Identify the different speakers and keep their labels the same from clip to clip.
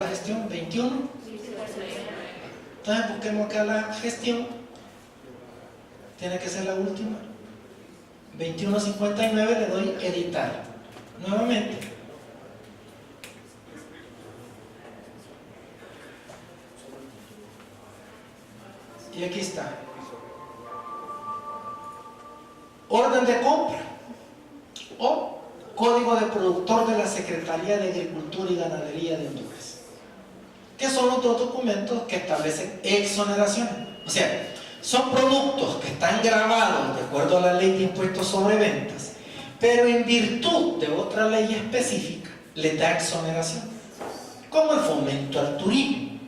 Speaker 1: La gestión 21. Entonces busquemos acá la gestión. Tiene que ser la última. 2159, le doy editar. Nuevamente. Y aquí está. Orden de compra o código de productor de la Secretaría de Agricultura y Ganadería de Honduras, que son los dos documentos que establecen exoneraciones. O sea, son productos que están grabados de acuerdo a la ley de impuestos sobre ventas, pero en virtud de otra ley específica les da exoneración, como el fomento al turismo,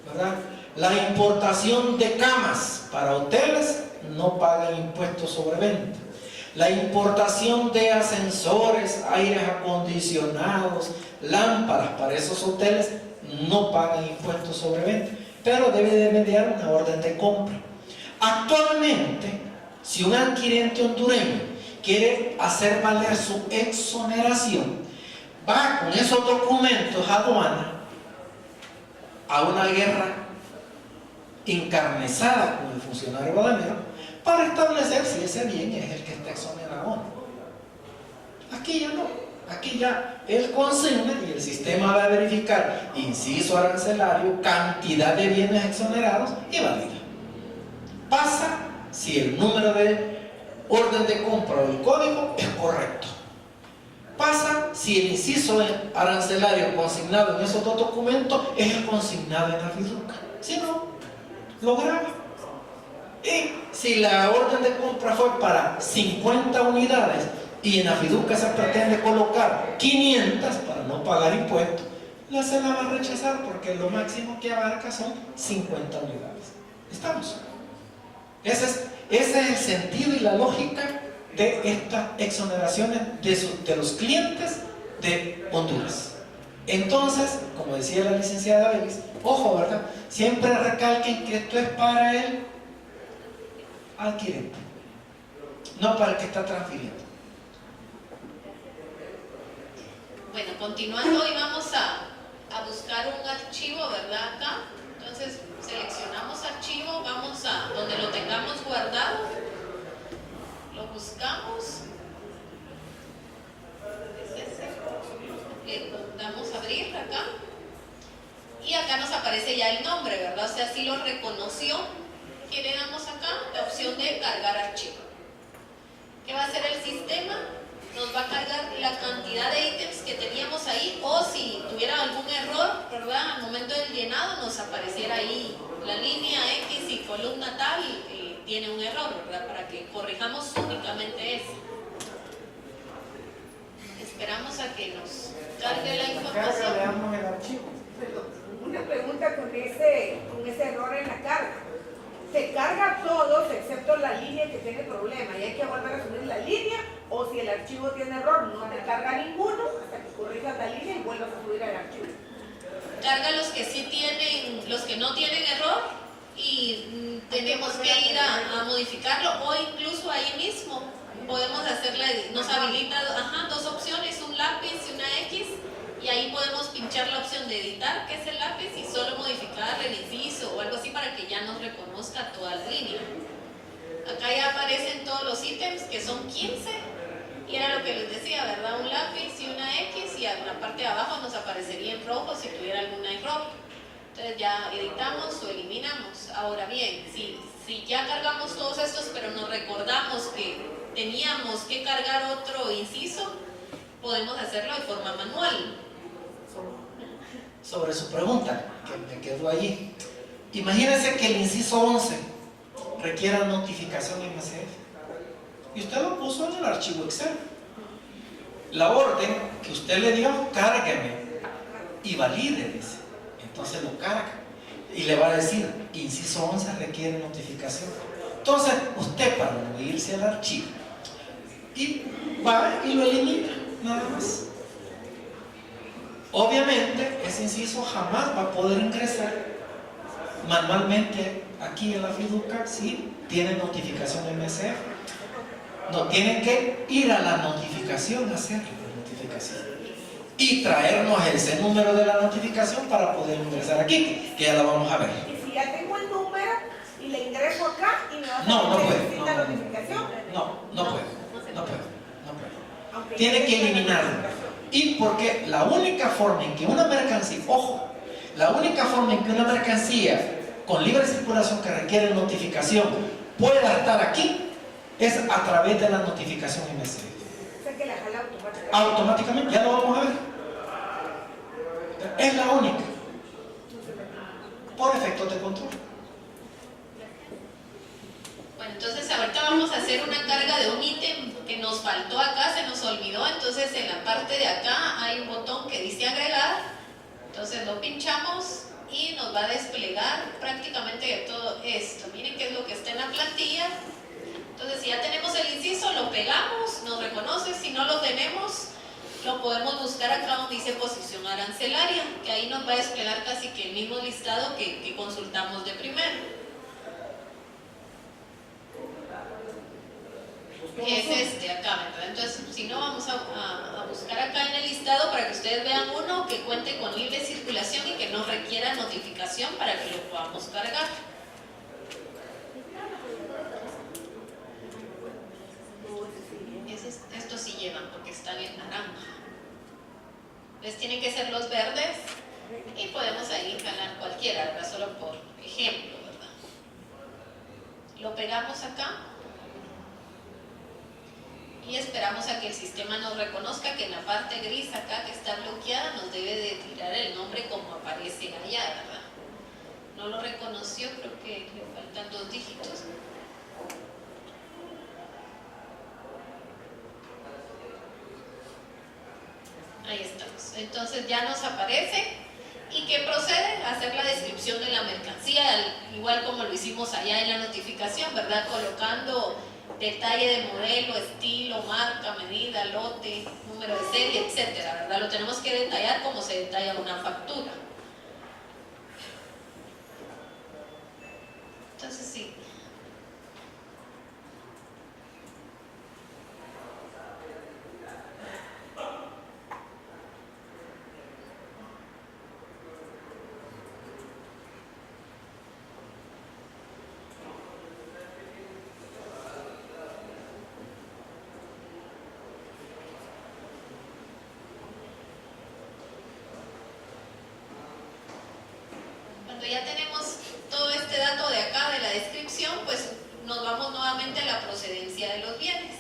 Speaker 1: ¿verdad? La importación de camas para hoteles no paga impuestos sobre venta. La importación de ascensores, aires acondicionados, lámparas para esos hoteles no pagan impuestos sobre venta, pero debe de mediar una orden de compra. Actualmente, si un adquirente hondureño quiere hacer valer su exoneración, va con esos documentos a aduana a una guerra encarnizada con el funcionario aduanero para establecer si ese bien es el que está exonerado o no. Aquí ya no. Aquí ya él consigne y el sistema va a verificar inciso arancelario, cantidad de bienes exonerados y valida. Pasa si el número de orden de compra o el código es correcto. Pasa si el inciso arancelario consignado en esos dos documentos es el consignado en la fiducia. Si no, lo graba. Y si la orden de compra fue para 50 unidades y en la fiducia se pretende colocar 500 para no pagar impuestos, se la va a rechazar porque lo máximo que abarca son 50 unidades. ¿Estamos? Ese es el sentido y la lógica de estas exoneraciones de los clientes de Honduras. Entonces, como decía la licenciada Belis, ojo, ¿verdad? Siempre recalquen que esto es para el adquirente, no para el que está transfiriendo.
Speaker 2: Bueno, continuando, y vamos a buscar un archivo, ¿verdad? Acá. Entonces, seleccionamos archivo, vamos a donde lo tengamos guardado, lo buscamos, le damos a abrir acá, y acá nos aparece ya el nombre, ¿verdad? O sea, si lo reconoció. ¿Qué le damos acá? La opción de cargar archivo. ¿Qué va a hacer el sistema? Nos va a cargar la cantidad de ítems que teníamos ahí, o si tuviera algún error, ¿verdad? Al momento del llenado nos apareciera ahí la línea X y columna tal, tiene un error, ¿verdad? Para que corrijamos únicamente eso. Esperamos a que nos cargue la información.
Speaker 1: Veamos el archivo.
Speaker 3: Una pregunta con ese error en la carga. Se carga todos excepto la línea que tiene problema y hay que volver a subir la línea, o si el archivo tiene error no te carga ninguno hasta que corrijas la línea y vuelvas a subir el archivo.
Speaker 2: Carga los que sí tienen, los que no tienen error, y tenemos que ir a modificarlo, o incluso ahí mismo podemos hacerla, nos habilita dos opciones, un lápiz y una X, y ahí podemos pinchar la opción de editar, que es el lápiz, y solo modificar el inciso o algo así para que ya nos reconozca toda la línea. Acá ya aparecen todos los ítems, que son 15, y era lo que les decía, ¿verdad? Un lápiz y una X, y en la parte de abajo nos aparecería en rojo si tuviera algún error. Entonces ya editamos o eliminamos. Ahora bien, si ya cargamos todos estos, pero nos recordamos que teníamos que cargar otro inciso, podemos hacerlo de forma manual.
Speaker 1: Sobre su pregunta, que me quedó allí. Imagínense que el inciso 11 requiera notificación MCF. Y usted lo puso en el archivo Excel. La orden que usted le dio, cárgueme y valide, dice. Entonces lo carga y le va a decir, inciso 11 requiere notificación. Entonces, usted para no irse al archivo, y va y lo elimina, nada más. Obviamente, ese inciso jamás va a poder ingresar manualmente aquí en la fiducia si tiene notificación MCF. No, tienen que ir a la notificación a hacer la notificación. y traernos ese número de la notificación para poder ingresar aquí, que ya la vamos a ver.
Speaker 3: Y si ya tengo el número y le ingreso acá y me va a
Speaker 1: No puede.
Speaker 3: necesita notificación.
Speaker 1: No puede.
Speaker 3: Aunque
Speaker 1: Tiene
Speaker 3: ya
Speaker 1: que
Speaker 3: tenga
Speaker 1: eliminarlo.
Speaker 3: notificación.
Speaker 1: Y porque la única forma en que una mercancía, ojo, la única forma en que una mercancía con libre circulación que requiere notificación pueda estar aquí es a través de la notificación MSD.
Speaker 3: O sea que la jala automáticamente.
Speaker 1: Automáticamente, ya lo vamos a ver. Es la única. Por efectos de control.
Speaker 2: Bueno, entonces ahorita vamos a hacer una carga de un ítem que nos faltó acá, se nos olvidó. Entonces en la parte de acá hay un botón que dice agregar. Entonces lo pinchamos y nos va a desplegar prácticamente todo esto. Miren qué es lo que está en la plantilla. Entonces si ya tenemos el inciso, lo pegamos, nos reconoce. Si no lo tenemos, lo podemos buscar acá donde dice posición arancelaria, que ahí nos va a desplegar casi que el mismo listado que consultamos de primero. Que es este acá, ¿verdad? Entonces, si no, vamos a buscar acá en el listado para que ustedes vean uno que cuente con libre circulación y que no requiera notificación para que lo podamos cargar. Estos sí llevan porque están en naranja. Les tienen que ser los verdes y podemos ahí jalar cualquiera, ¿verdad? Solo por ejemplo, ¿verdad? Lo pegamos acá. Y esperamos a que el sistema nos reconozca que en la parte gris acá que está bloqueada nos debe de tirar el nombre como aparece allá, ¿verdad? No lo reconoció, creo que le faltan 2 dígitos. Ahí estamos. Entonces ya nos aparece. ¿Y qué procede? A hacer la descripción de la mercancía, igual como lo hicimos allá en la notificación, ¿verdad? Colocando detalle de modelo, estilo, marca, medida, lote, número de serie, etcétera, ¿verdad? Lo tenemos que detallar como se detalla una factura. Entonces sí. Cuando ya tenemos todo este dato de acá de la descripción, pues nos vamos nuevamente a la procedencia de los bienes.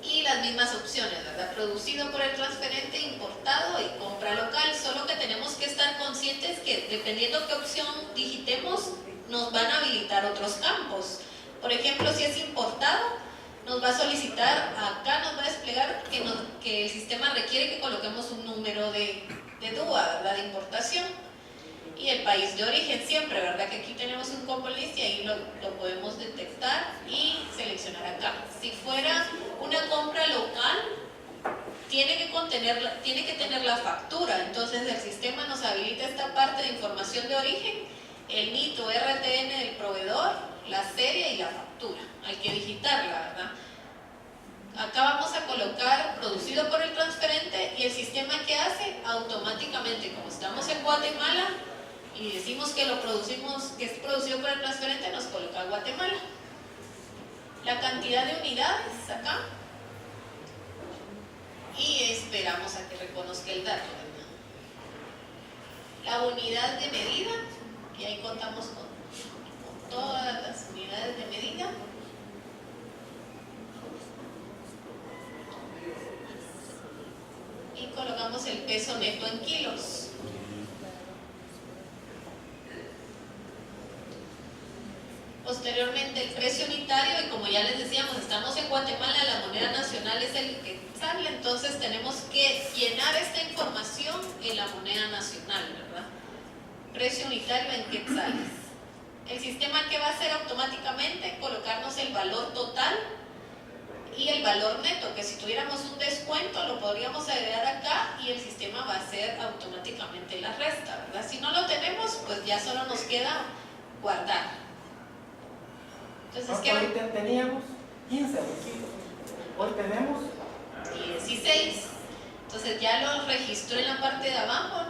Speaker 2: Y las mismas opciones, ¿verdad? Producido por el transferente, importado y compra local. Solo que tenemos que estar conscientes que dependiendo qué opción digitemos, nos van a habilitar otros campos. Por ejemplo, si es importado, nos va a solicitar, acá nos va a desplegar que el sistema requiere que coloquemos un número de DUA, ¿verdad? De importación, y el país de origen siempre, ¿verdad? Que aquí tenemos un combo list y ahí lo podemos detectar y seleccionar acá. Si fuera una compra local, tiene que tener la factura. Entonces el sistema nos habilita esta parte de información de origen, el NIT o RTN del proveedor, la serie y la factura. Hay que digitarla, ¿verdad? Acá vamos a colocar producido por el transferente y el sistema que hace automáticamente, como estamos en Guatemala y decimos que lo producimos, que es producido por el transferente, nos coloca Guatemala. La cantidad de unidades acá y esperamos a que reconozca el dato, ¿verdad? La unidad de medida, y ahí contamos con todas las unidades de medida. Y colocamos el peso neto en kilos. Posteriormente el precio unitario, y como ya les decíamos, estamos en Guatemala, la moneda nacional es el quetzal, entonces tenemos que llenar esta información en la moneda nacional, ¿verdad? Precio unitario en quetzales. El sistema que va a hacer automáticamente, colocarnos el valor total y el valor neto, que si tuviéramos un descuento lo podríamos agregar acá y el sistema va a hacer automáticamente la resta, ¿verdad? Si no lo tenemos, pues ya solo nos queda guardar. Entonces,
Speaker 1: ¿Cuánto ítem teníamos?
Speaker 4: 15 bolsitos. Hoy tenemos
Speaker 2: 16. Entonces ya lo registró en la parte de abajo,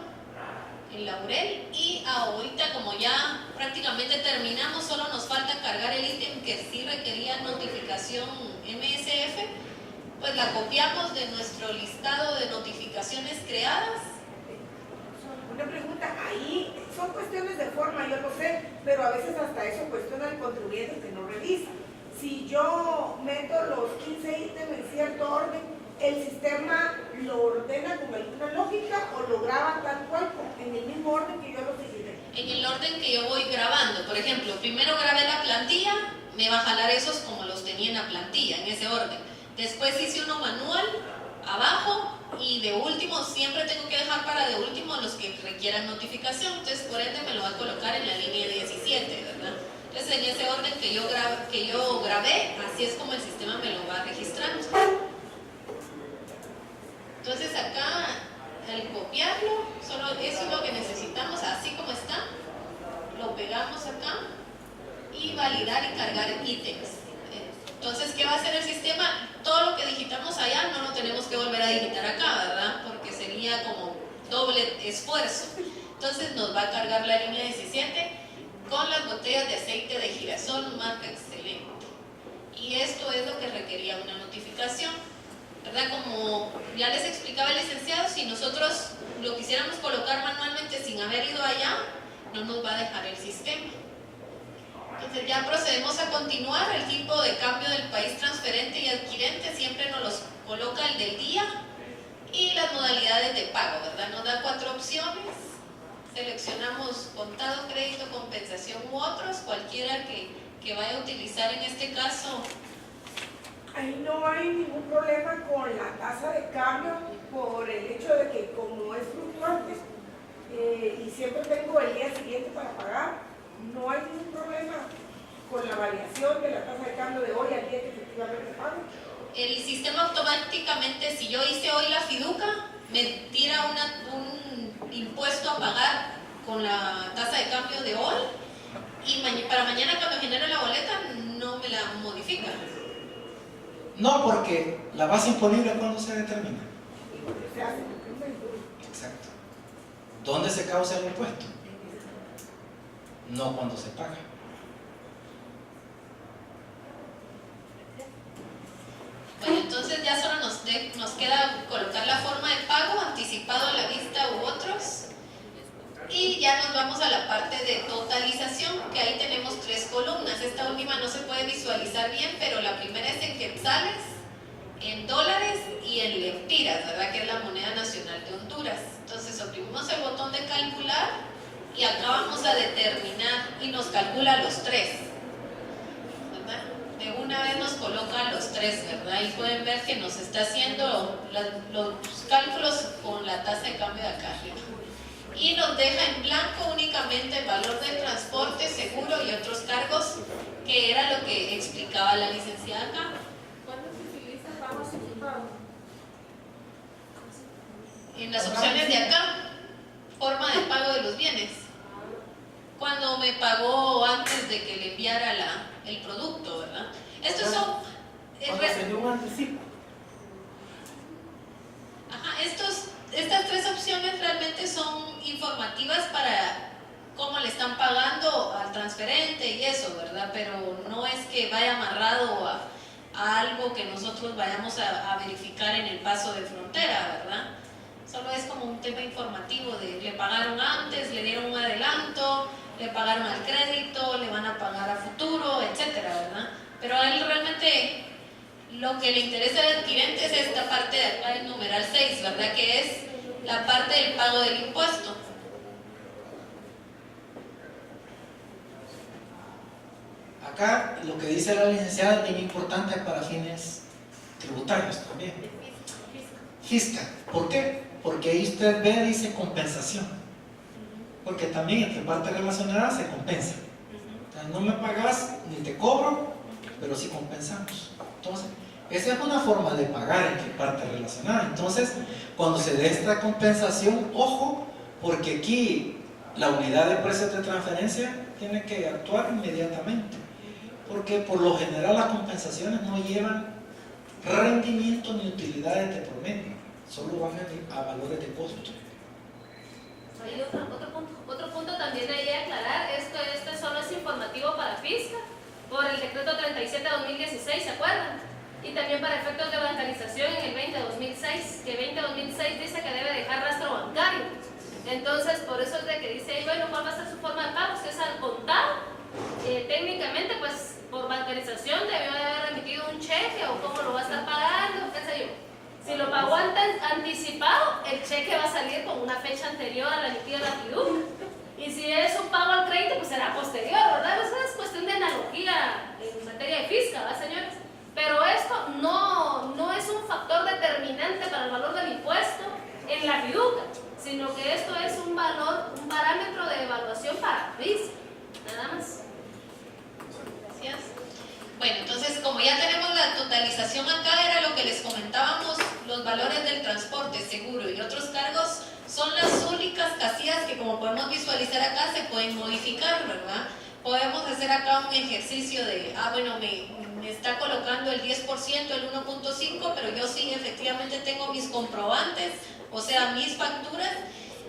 Speaker 2: en Laurel, y ahorita como ya prácticamente terminamos, solo nos falta cargar el ítem que sí requería notificación MSF, pues la copiamos de nuestro listado de notificaciones creadas.
Speaker 3: Una pregunta, ahí son cuestiones de forma, yo lo sé, pero a veces hasta eso cuestiona el contribuyente que no revisa. Si yo meto los 15 ítems en cierto orden, ¿el sistema lo ordena con alguna lógica o lo graba tal cual, en el mismo orden que yo lo seguiré?
Speaker 2: En el orden que yo voy grabando, por ejemplo, primero grabé la plantilla, me va a jalar esos como los tenía en la plantilla, en ese orden. Después hice uno manual, abajo, y de último, siempre tengo que dejar para de último los que requieran notificación, entonces por ende me lo va a colocar en la línea 17, ¿verdad? Entonces en ese orden que yo grabé, así es como el sistema me lo va registrando. Entonces acá, al copiarlo, solo eso es lo que necesitamos, así como está, lo pegamos acá y validar y cargar ítems. Entonces, ¿qué va a hacer el sistema? Todo lo que digitamos allá no lo tenemos que volver a digitar acá, ¿verdad? Porque sería como doble esfuerzo. Entonces nos va a cargar la línea 17 con las botellas de aceite de girasol marca excelente. Y esto es lo que requería una notificación, ¿verdad? Como ya les explicaba el licenciado, si nosotros lo quisiéramos colocar manualmente sin haber ido allá, no nos va a dejar el sistema. Entonces ya procedemos a continuar. El tipo de cambio del país transferente y adquirente siempre nos los coloca el del día, y las modalidades de pago, ¿verdad? Nos da 4 opciones. Seleccionamos contado, crédito, compensación u otros, cualquiera que vaya a utilizar en este caso.
Speaker 3: Ahí no hay ningún problema con la tasa de cambio por el hecho de que como es fluctuante y siempre tengo el día siguiente para pagar, no hay ningún problema con la variación de la tasa de cambio de hoy al día que efectivamente pago.
Speaker 2: El sistema automáticamente, si yo hice hoy la fiduca, me tira un impuesto a pagar con la tasa de cambio de hoy, y para mañana cuando genere la boleta no me la modifica.
Speaker 1: No, porque la base imponible, ¿cuándo se determina?
Speaker 3: Se hace el primero.
Speaker 1: Exacto. ¿Dónde se causa el impuesto? No cuando se paga.
Speaker 2: Bueno, entonces ya solo nos queda colocar la forma de pago, anticipado a la vista u otros, y ya nos vamos a la parte de totalización, que ahí tenemos 3 columnas. Esta última no se puede visualizar bien, pero la primera es en quetzales, en dólares y en lempiras, ¿verdad? Que es la moneda nacional de Honduras. Entonces oprimimos el botón de calcular y acá vamos a determinar y nos calcula los 3, ¿verdad? De una vez nos coloca los 3, ¿verdad? Y pueden ver que nos está haciendo los cálculos con la tasa de cambio de acá arriba. Y nos deja en blanco únicamente el valor del transporte, seguro y otros cargos, que era lo que explicaba la licenciada acá.
Speaker 3: ¿Cuándo se utiliza pago anticipado?
Speaker 2: En las opciones de acá, forma de pago de los bienes. Cuando me pagó antes de que le enviara el producto, ¿verdad? Estos son...
Speaker 4: cuando se dio un anticipo.
Speaker 2: Ajá, estas 3 opciones realmente son informativas para cómo le están pagando al transferente y eso, ¿verdad? Pero no es que vaya amarrado a algo que nosotros vayamos a verificar en el paso de frontera, ¿verdad? Solo es como un tema informativo de le pagaron antes, le dieron un adelanto, le pagaron al crédito, le van a pagar a futuro, etcétera, ¿verdad? Pero a él realmente lo que le interesa al adquirente es esta parte de acá del numeral 6, ¿verdad? Que es la parte del pago del impuesto.
Speaker 1: Acá lo que dice la licenciada es bien importante para fines tributarios también. Fiscal. ¿Por qué? Porque ahí usted ve, dice compensación. Porque también entre partes relacionadas se compensa. O sea, no me pagas ni te cobro, pero sí compensamos. Entonces, esa es una forma de pagar entre partes relacionadas. Entonces, cuando se dé esta compensación, ojo, porque aquí la unidad de precios de transferencia tiene que actuar inmediatamente. porque por lo general las compensaciones no llevan rendimiento ni utilidades de promedio, solo van a valores de costo.
Speaker 5: Hay otro punto también ahí a aclarar, este solo es informativo para FISCA, por el decreto 37/2016, ¿se acuerdan? Y también para efectos de bancarización en el 20/2006, que 20/2006 dice que debe dejar rastro bancario. Entonces, por eso es de que dice ahí, bueno, ¿cuál va a ser su forma de pago? Si es al contado, técnicamente, pues, por bancarización debió de haber emitido un cheque o cómo lo va a estar pagando, qué sé yo. Si lo pagó anticipado, el cheque va a salir con una fecha anterior a la emitida de la fiducia. Y si es un pago al crédito, pues será posterior, ¿verdad? Eso es cuestión de analogía en materia de fiscal, ¿verdad, señores? Pero esto no es un factor determinante para el valor del impuesto en la fiducia, sino que esto es un parámetro de evaluación para fiscal, nada más.
Speaker 2: Gracias. Bueno, entonces como ya tenemos la totalización acá, era lo que les comentábamos, los valores del transporte, seguro y otros cargos son las únicas casillas que, como podemos visualizar acá, se pueden modificar, ¿verdad? Podemos hacer acá un ejercicio de, bueno, me está colocando el 10%, el 1.5, pero yo sí efectivamente tengo mis comprobantes, o sea, mis facturas,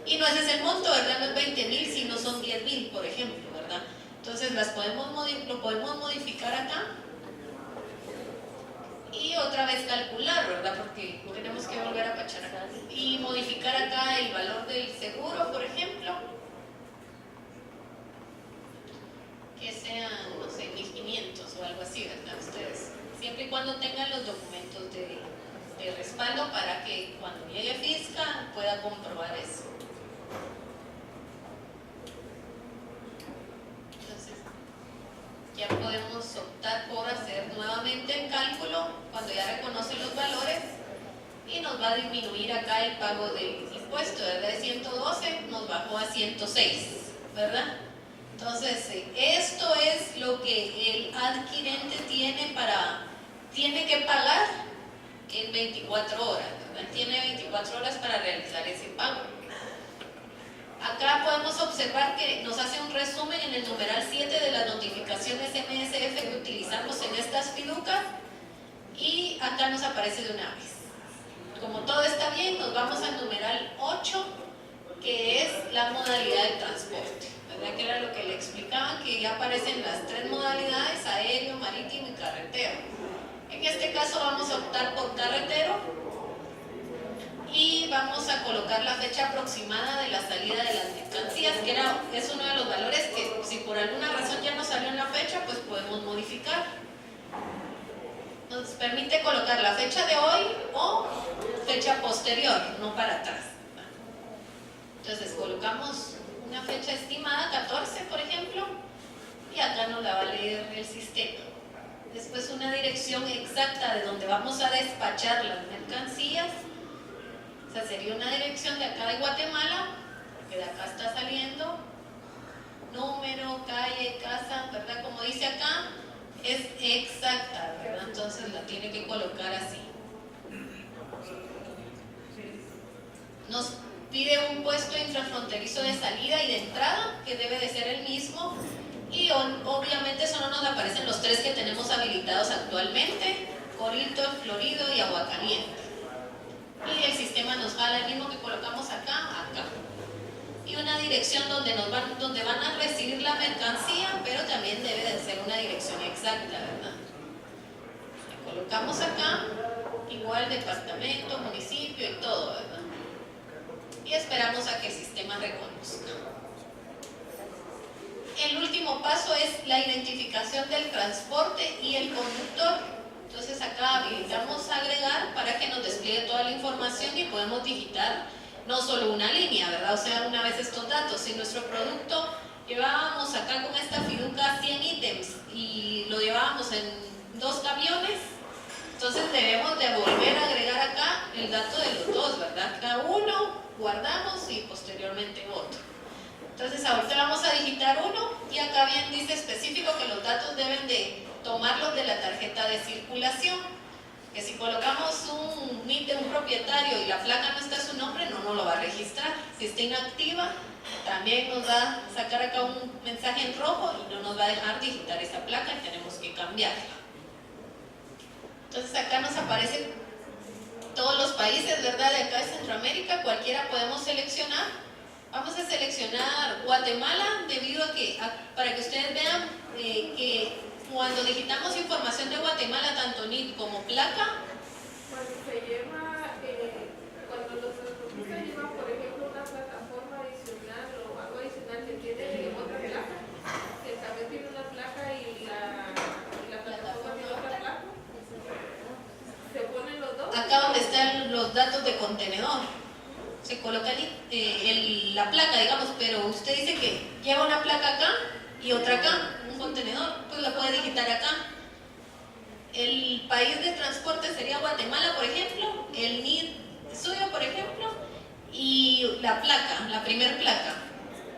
Speaker 2: y no ese es el monto, ¿verdad? No es 20,000, sino son 10,000, por ejemplo, ¿verdad? Entonces lo podemos modificar acá y otra vez calcular, ¿verdad? Porque tenemos que volver a pachar acá y modificar acá el valor del seguro, por ejemplo, que sean, no sé, 1,500 o algo así, ¿verdad? Ustedes, siempre y cuando tengan los documentos de respaldo para que cuando llegue Fisca pueda comprobar eso. Ya podemos optar por hacer nuevamente el cálculo cuando ya reconoce los valores y nos va a disminuir acá el pago del impuesto, ¿verdad? De 112 nos bajó a 106, ¿verdad? Entonces, esto es lo que el adquirente tiene que pagar en 24 horas, ¿verdad? Tiene 24 horas para realizar ese pago. Acá podemos observar que nos hace un resumen en el numeral 7 de las notificaciones MSF que utilizamos en estas fiducas y acá nos aparece de una vez. Como todo está bien, nos vamos al numeral 8, que es la modalidad de transporte, ¿verdad? Que era lo que le explicaban, que ya aparecen las 3 modalidades: aéreo, marítimo y carretero. En este caso vamos a optar por carretero y vamos a colocar la fecha aproximada de la salida de las mercancías, que es uno de los valores que, si por alguna razón ya no salió en la fecha, pues podemos modificar. Nos permite colocar la fecha de hoy o fecha posterior, no para atrás. Entonces colocamos una fecha estimada, 14 por ejemplo, y acá nos la va a leer el sistema. Después una dirección exacta de donde vamos a despachar las mercancías. O sea, sería una dirección de acá de Guatemala, que de acá está saliendo, número, calle, casa, ¿verdad? Como dice acá, es exacta, ¿verdad? Entonces la tiene que colocar así. Nos pide un puesto intrafronterizo de salida y de entrada, que debe de ser el mismo, y obviamente solo nos aparecen los 3 que tenemos habilitados actualmente: Corito, Florido y Aguacaliente. Y el sistema nos jala el mismo que colocamos acá. Y una dirección donde van a recibir la mercancía, pero también debe de ser una dirección exacta, ¿verdad? La colocamos acá, igual departamento, municipio y todo, ¿verdad? Y esperamos a que el sistema reconozca. El último paso es la identificación del transporte y el conductor. Entonces acá habilitamos agregar para que nos despliegue toda la información y podemos digitar no solo una línea, ¿verdad? O sea, una vez estos datos, si nuestro producto llevábamos acá con esta fiduca 100 ítems y lo llevábamos en 2 camiones, entonces debemos de volver a agregar acá el dato de los 2, ¿verdad? Cada uno guardamos y posteriormente otro. Entonces ahorita vamos a digitar uno y acá bien dice específico que los datos deben de tomarlos de la tarjeta de circulación, que si colocamos un propietario y la placa no está a su nombre, no lo va a registrar. Si está inactiva, también nos va a sacar acá un mensaje en rojo y no nos va a dejar digitar esa placa y tenemos que cambiarla. Entonces acá nos aparecen todos los países, ¿verdad? De acá de Centroamérica, cualquiera podemos seleccionar. Vamos a seleccionar Guatemala debido a que, para que ustedes vean que cuando digitamos información de Guatemala, tanto NID como placa,
Speaker 6: Cuando se lleva, cuando los transportistas llevan, por ejemplo, una plataforma adicional o algo adicional que tiene otra placa, que el camión tiene una placa y la plataforma tiene otra placa, se ponen los dos.
Speaker 2: acá donde están los datos de contenedor, se coloca la placa, digamos, pero usted dice que lleva una placa acá y otra acá, un contenedor, pues la puede digitar acá. El país de transporte sería Guatemala, por ejemplo, el NID suyo, por ejemplo, y la placa, la primer placa.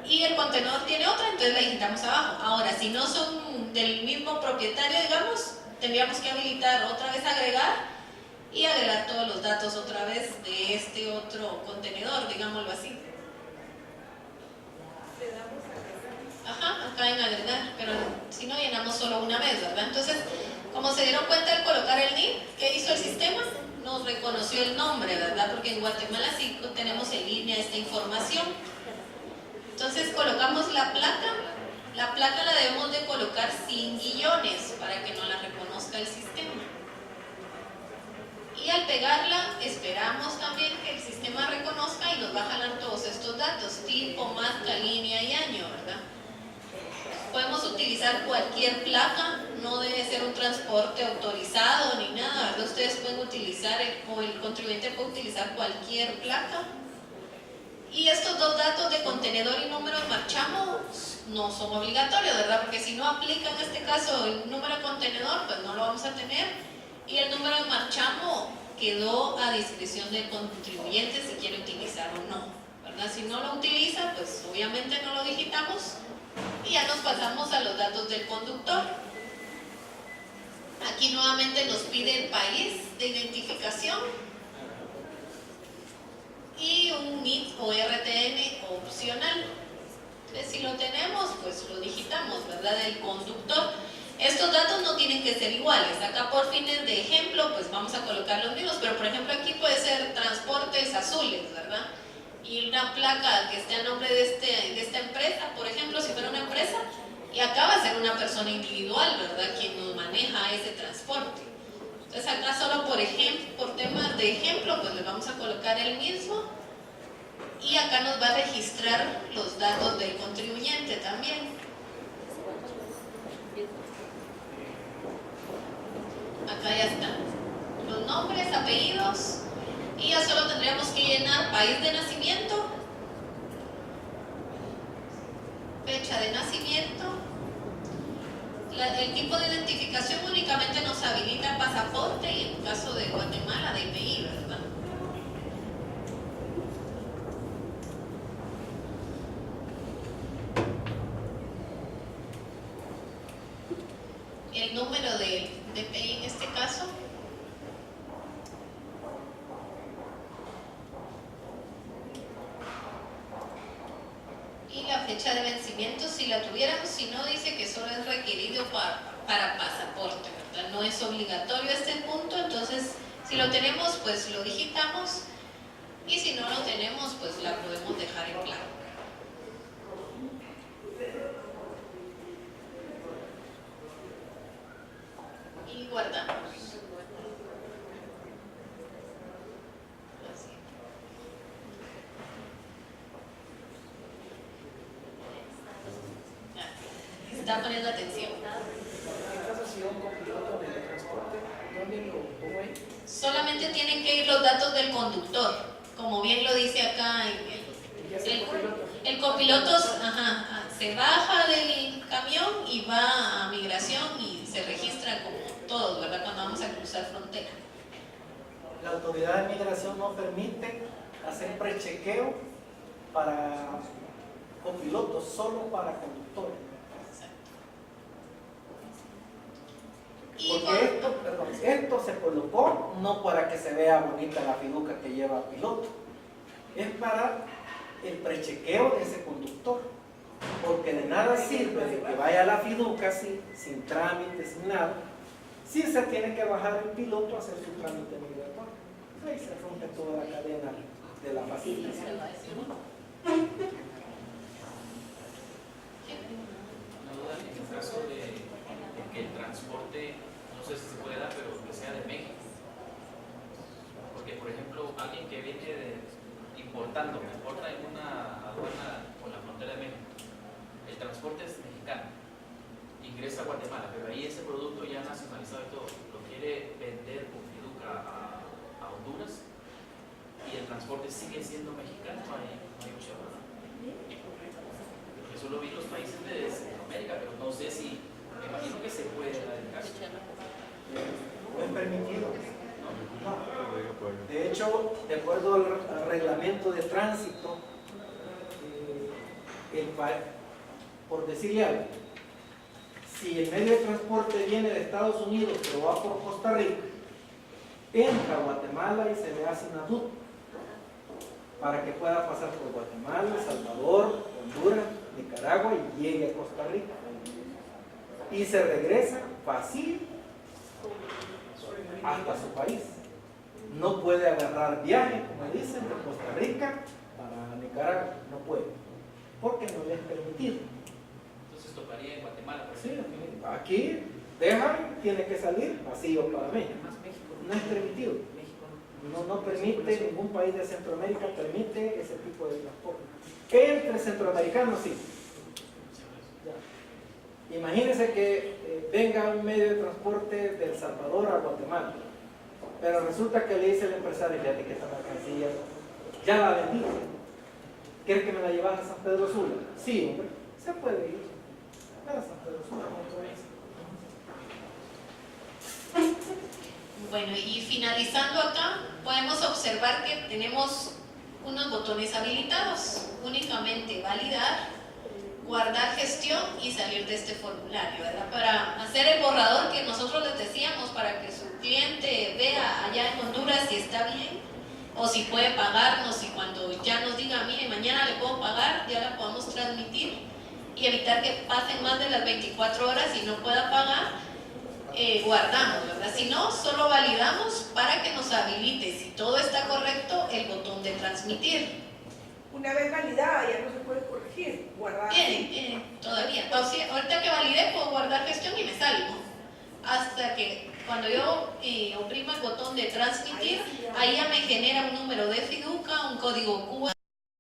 Speaker 2: Y el contenedor tiene otra, entonces la digitamos abajo. Ahora, si no son del mismo propietario, digamos, tendríamos que habilitar otra vez agregar y agregar todos los datos otra vez de este otro contenedor, digámoslo así.
Speaker 6: Le damos a agregar.
Speaker 2: Ajá, acá en agregar, pero si no llenamos solo una vez, ¿verdad? Entonces, como se dieron cuenta al colocar el NID, ¿qué hizo el sistema? Nos reconoció el nombre, ¿verdad? Porque en Guatemala sí tenemos en línea esta información. Entonces colocamos la placa la debemos de colocar sin guiones para que no la reconozca el sistema. Y al pegarla, esperamos también que el sistema reconozca y nos va a jalar todos estos datos, tipo, marca, línea y año, ¿verdad? Podemos utilizar cualquier placa, no debe ser un transporte autorizado ni nada, ¿verdad? Ustedes pueden utilizar, o el contribuyente puede utilizar cualquier placa. Y estos dos datos de contenedor y número de marchamo no son obligatorios, ¿verdad? Porque si no aplica en este caso el número de contenedor, pues no lo vamos a tener. Y el número de marchamo quedó a discreción del contribuyente si quiere utilizar o no, ¿verdad? Si no lo utiliza, pues obviamente no lo digitamos y ya nos pasamos a los datos del conductor. Aquí nuevamente nos pide el país de identificación y un NID o RTN opcional. Entonces, si lo tenemos, pues lo digitamos, ¿verdad? Del conductor. Estos datos no tienen que ser iguales. Acá por fines de ejemplo, pues vamos a colocar los mismos, pero por ejemplo aquí puede ser transportes azules, ¿verdad? Y una placa que esté a nombre de esta empresa, por ejemplo, si fuera una empresa, y acá va a ser una persona individual, ¿verdad? Quien nos maneja ese transporte. Entonces acá solo por ejemplo, por temas de ejemplo, pues le vamos a colocar el mismo y acá nos va a registrar los datos del contribuyente también. Acá ya están los nombres, apellidos y ya solo tendríamos que llenar país de nacimiento, fecha de nacimiento. El tipo de identificación únicamente nos habilita pasaporte y en caso de Guatemala DNI, ¿verdad? El número de DPI en este caso. Y la fecha de vencimiento, si la tuviéramos, si no, dice que solo es requerido para pasaporte, ¿verdad? No es obligatorio este punto, entonces si lo tenemos, pues lo digitamos y si no lo tenemos, pues la podemos dejar en blanco. Y guardamos. Así. Está poniendo atención.
Speaker 4: ¿Qué pasa si un copiloto de transporte? ¿Dónde lo pongo ahí?
Speaker 2: Solamente tienen que ir los datos del conductor, como bien lo dice acá en el copiloto. Ajá, se baja del camión y va a migración y se registra como todos, ¿verdad? Cuando vamos a cruzar frontera.
Speaker 4: La autoridad de migración no permite hacer prechequeo para copilotos, solo para conductores. Porque esto se colocó no para que se vea bonita la fiduca que lleva el piloto, es para
Speaker 7: el prechequeo de ese conductor, porque de nada sirve de que vaya a la fiducia sin trámite, sin nada, si se tiene que bajar el piloto a hacer su trámite migratorio. Ahí se rompe toda la cadena de la facilitación.
Speaker 8: Una duda en el caso de que el transporte, no sé si se puede dar, pero que sea de México. Porque, por ejemplo, alguien que viene importa en una aduana con la frontera de México, el transporte es mexicano, ingresa a Guatemala, pero ahí ese producto ya nacionalizado y todo, lo quiere vender con fiducia a Honduras y el transporte sigue siendo mexicano, no hay opción, ¿verdad? Porque solo vi los países de Centroamérica, pero no sé si, me imagino que se puede dar el caso.
Speaker 7: No es permitido. No. De hecho, de acuerdo al reglamento de tránsito, por decirle algo, si el medio de transporte viene de Estados Unidos pero va por Costa Rica, entra a Guatemala y se le hace una DUT para que pueda pasar por Guatemala, El Salvador, Honduras, Nicaragua y llegue a Costa Rica. Y se regresa vacío hasta su país. No puede agarrar viaje, como dicen, de Costa Rica para Nicaragua. No puede, porque no le es permitido.
Speaker 8: Entonces tocaría en Guatemala, por
Speaker 7: Sí,
Speaker 8: ejemplo.
Speaker 7: aquí dejan, tiene que salir vacío para México.
Speaker 8: Además, México
Speaker 7: No es permitido.
Speaker 8: México
Speaker 7: No permite, ningún país de Centroamérica permite ese tipo de transporte. Entre centroamericanos sí. Ya. Imagínense que venga un medio de transporte de El Salvador a Guatemala, pero resulta que le dice el empresario, fíjate que esta mercancía ya la vendí, ¿quieres que me la llevas a San Pedro Sula? Sí, hombre, se puede ir a San Pedro Sula.
Speaker 2: Bueno, y finalizando acá, podemos observar que tenemos unos botones habilitados, únicamente validar, guardar gestión y salir de este formulario, ¿verdad? Para hacer el borrador que nosotros les decíamos, para que su cliente vea allá en Honduras si está bien, o si puede pagarnos, y cuando ya nos diga, mire, mañana le puedo pagar, ya la podamos transmitir, y evitar que pasen más de las 24 horas y no pueda pagar. Guardamos, ¿verdad? Si no, solo validamos para que nos habilite, si todo está correcto, el botón de transmitir.
Speaker 3: Una vez validada ya no se puede corregir, guardar.
Speaker 2: Bien, todavía. Entonces, ahorita que validé puedo guardar gestión y me salgo. Hasta que cuando yo oprimo el botón de transmitir, ahí ya me genera un número de fiducia, un código QR